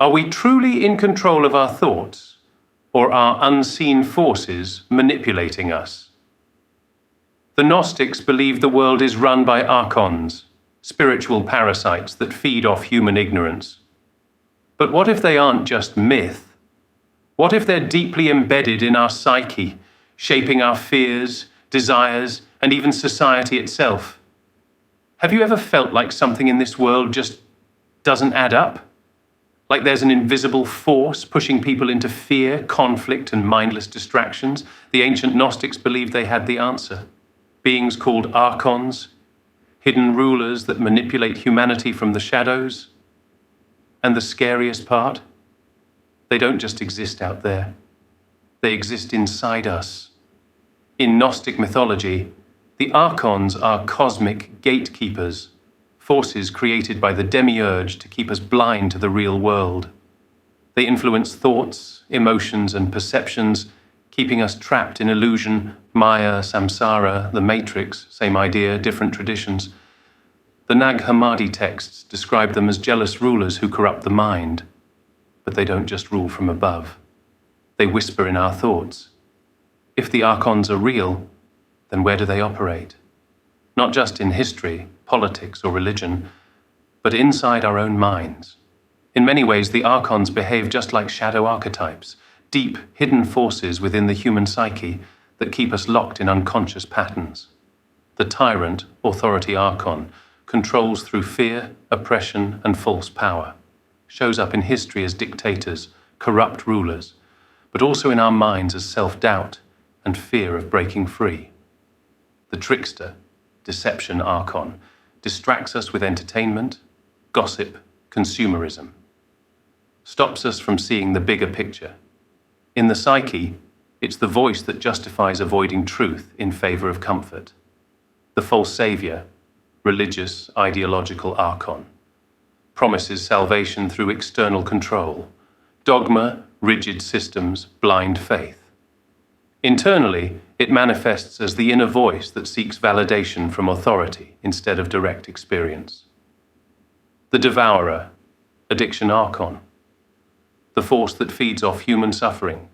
Are we truly in control of our thoughts, or are unseen forces manipulating us? The Gnostics believe the world is run by Archons, spiritual parasites that feed off human ignorance. But what if they aren't just myth? What if they're deeply embedded in our psyche, shaping our fears, desires, and even society itself? Have you ever felt like something in this world just doesn't add up? Like there's an invisible force pushing people into fear, conflict, and mindless distractions? The ancient Gnostics believed they had the answer. Beings called Archons, hidden rulers that manipulate humanity from the shadows. And the scariest part? They don't just exist out there. They exist inside us. In Gnostic mythology, the Archons are cosmic gatekeepers, forces created by the demiurge to keep us blind to the real world. They influence thoughts, emotions, and perceptions, keeping us trapped in illusion, Maya, Samsara, the Matrix, same idea, different traditions. The Nag Hammadi texts describe them as jealous rulers who corrupt the mind. But they don't just rule from above. They whisper in our thoughts. If the Archons are real, then where do they operate? Not just in history, politics, or religion, but inside our own minds. In many ways, the Archons behave just like shadow archetypes, deep, hidden forces within the human psyche that keep us locked in unconscious patterns. The tyrant, authority Archon, controls through fear, oppression, and false power. Shows up in history as dictators, corrupt rulers, but also in our minds as self-doubt and fear of breaking free. The trickster, deception Archon, distracts us with entertainment, gossip, consumerism. Stops us from seeing the bigger picture. In the psyche, it's the voice that justifies avoiding truth in favor of comfort. The false savior, religious, ideological Archon, promises salvation through external control, dogma, rigid systems, blind faith. Internally, it manifests as the inner voice that seeks validation from authority instead of direct experience. The devourer, addiction Archon, the force that feeds off human suffering,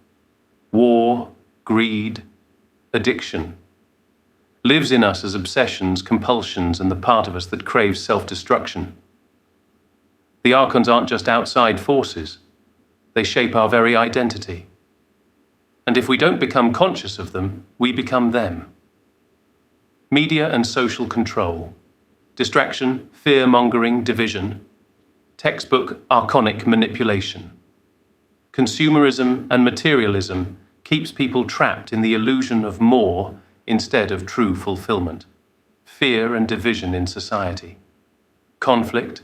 war, greed, addiction, lives in us as obsessions, compulsions, and the part of us that craves self-destruction. The Archons aren't just outside forces. They shape our very identity. And if we don't become conscious of them, we become them. Media and social control, distraction, fear-mongering, division, textbook archonic manipulation. Consumerism and materialism keeps people trapped in the illusion of more instead of true fulfillment. Fear and division in society. Conflict,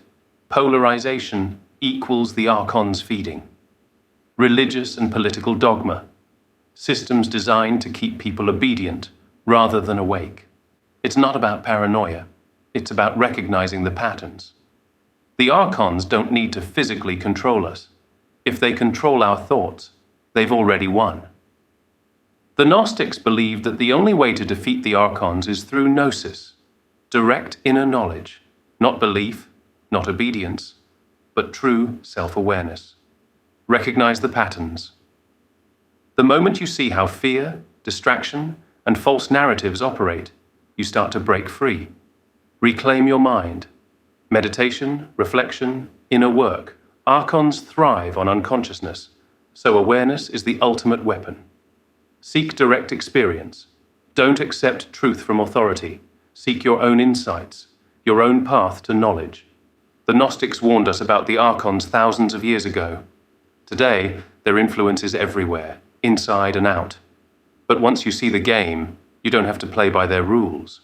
polarization equals the Archons feeding. Religious and political dogma. Systems designed to keep people obedient rather than awake. It's not about paranoia. It's about recognizing the patterns. The Archons don't need to physically control us. If they control our thoughts, they've already won. The Gnostics believed that the only way to defeat the Archons is through gnosis, direct inner knowledge, not belief, not obedience, but true self-awareness. Recognize the patterns. The moment you see how fear, distraction, and false narratives operate, you start to break free. Reclaim your mind. Meditation, reflection, inner work. Archons thrive on unconsciousness, so awareness is the ultimate weapon. Seek direct experience. Don't accept truth from authority. Seek your own insights, your own path to knowledge. The Gnostics warned us about the Archons thousands of years ago. Today, their influence is everywhere, inside and out. But once you see the game, you don't have to play by their rules.